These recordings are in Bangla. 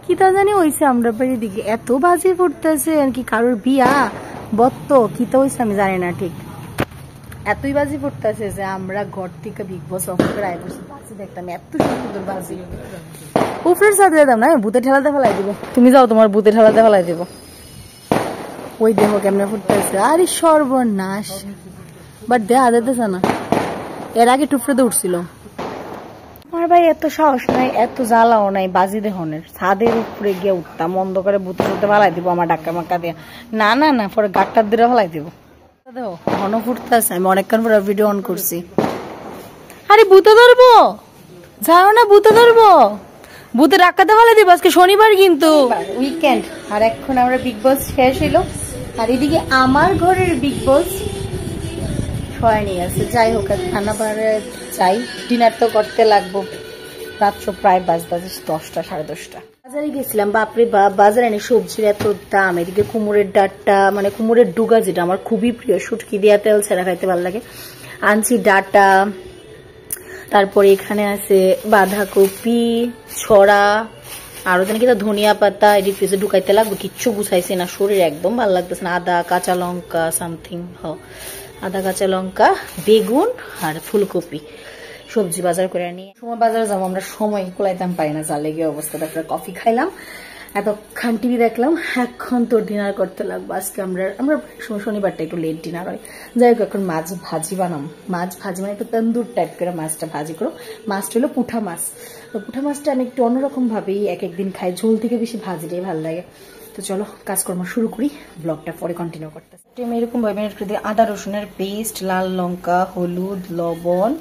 কি তা জানি হইছে আমরা বাড়ির দিকে এত বাজি ফুটতেছে আর কি কারোর বিয়া বত্ত কি তো হইছে আমি জানি না ঠিক এতই বাজি ফুটতেছে যে আমরা ঘর থেকে বিগ বস অফ করে আই বসে বাজি দেখতাম এত সুন্দর বাজি উপরের সাথে যেতাম না ভূতে ঠেলাতে ফেলাই দিব তুমি যাও তোমার ভূতে ঠেলাতে ফেলাই দিব ওই দেখো কেমনে ফুটতেছে আরে সর্বনাশ বাট দেয়া যেতেছে না এর আগে টুকরে উঠছিল আমার ভাই এত সাহস নাই এত জ্বালাও নাই বাজি দেহনের ছাদের উপরে গিয়ে উঠতাম অন্ধকারে ভূতে ভূতে ফেলাই দিব আমার ডাক্কা মাক্কা দিয়ে না না না পরে গাটটার দিয়ে ফেলাই দিব দেখো ঘন ফুটতেছে আমি অনেকক্ষণ পরে ভিডিও অন করছি আরে ভূতে ধরবো যাও না ভূতে ধরবো ভূতে ডাক্কাতে ফেলাই দিব আজকে শনিবার কিন্তু উইকেন্ড আর এখন আমরা বিগ বস শেষ হইলো আর এদিকে আমার ঘরের বিগ বস হয়নি আছে যাই হোক খানা পাড়ে যাই ডিনার তো করতে লাগবো রাত্র প্রায় বাজে 10টা 10:30 বাজারে গেছিলাম বাপরে বাপ বাজারে এনে সবজির এত দাম এদিকে কুমড়ের ডাঁটা মানে কুমড়ের ডুগা যেটা আমার খুবই প্রিয় শুটকি দিয়া তেল ছেড়া খাইতে ভালো লাগে আনছি ডাঁটা তারপরে এখানে আছে বাঁধাকপি ছড়া আরো জানি কি ধনিয়া পাতা এদিক ফ্রিজে ঢুকাইতে লাগবে কিচ্ছু গুছাইছে না শরীর একদম ভালো লাগতেছে না আদা কাঁচা লঙ্কা সামথিং আদা কাঁচা লঙ্কা বেগুন আর ফুলকপি সবজি বাজার করে নিয়ে সময় বাজারে যাবো আমরা সময় কুলাইতাম পাই না যা লেগে অবস্থা তারপরে কফি খাইলাম এতক্ষণ টিভি দেখলাম এখন তো ডিনার করতে লাগবো আজকে আমরা শনিবারটা একটু লেট ডিনার হয় যাই হোক এখন মাছ ভাজি বানাম মাছ ভাজি মানে একটু তন্দুর টাইপ করে মাছটা ভাজি করো মাছটা হলো পুঠা মাছ তো পুঠা মাছটা আমি একটু অন্যরকম ভাবেই এক একদিন খাই ঝোল থেকে বেশি ভাজিটাই ভালো লাগে তো চলো কাজকর্ম শুরু করি ব্লগটা পরে কন্টিনিউ করতে আমি এরকম ভাবে আদা রসুনের পেস্ট লাল লঙ্কা হলুদ লবণ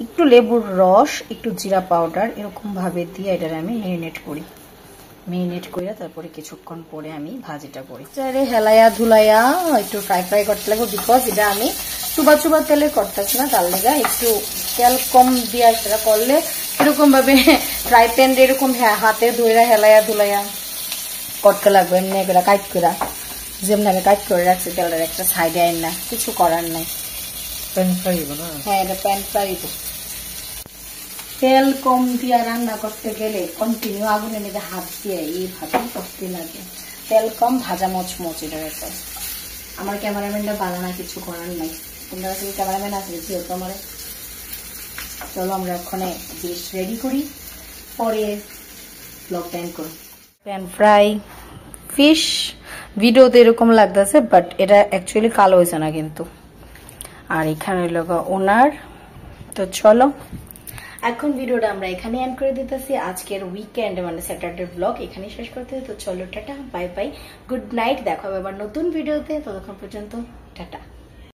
একটু লেবুর রস একটু জিরা পাউডার এরকম ভাবে দিয়ে এটা আমি মেরিনেট করে তারপরে কিছুক্ষণ পরে আমি ভাজিটা করি হেলাইয়া ধুলাইয়া একটু ফ্রাই করতে লাগবো বিকজ এটা আমি চুবা তেলে করতেছি না তার লেগা একটু তেল কম দিয়ে সেটা করলে এরকম ভাবে ফ্রাই প্যান এরকম হাতে ধুইরা হেলাইয়া ধুলাইয়া করতে লাগবে এমনি করে কাট করে যেমন আমি কাট করে রাখছি তেলটার একটা সাইডে আইন না কিছু করার নাই হ্যাঁ এটা প্যান ফ্রাই তেল কম দিয়ে রান্না করতে গেলে কন্টিনিউ আগুনের মধ্যে হাত দিয়ে এইভাবে করতে লাগে তেল কম ভাজা মচমচ এটার একটা আমার ক্যামেরাম্যানটা বানানা কিছু করার নাই তোমরা কাছে ক্যামেরাম্যান আছে যেহেতু আমার চলো আমরা ওখানে ডিশ রেডি করি পরে ব্লগ টাইম করি প্যান ফ্রাই ফিশ ভিডিওতে এরকম লাগতেছে বাট এটা অ্যাকচুয়ালি কালো হয়েছে না কিন্তু আর এখানে লোক ওনার তো চলো এখন ভিডিওটা আমরা এখানে এন্ড করে দিতেছি আজকের উইকেন্ড মানে স্যাটারডে ব্লগ এখানে শেষ করতে তো চলো tata bye bye good night দেখা হবে আবার নতুন ভিডিওতে ততক্ষণ পর্যন্ত টাটা।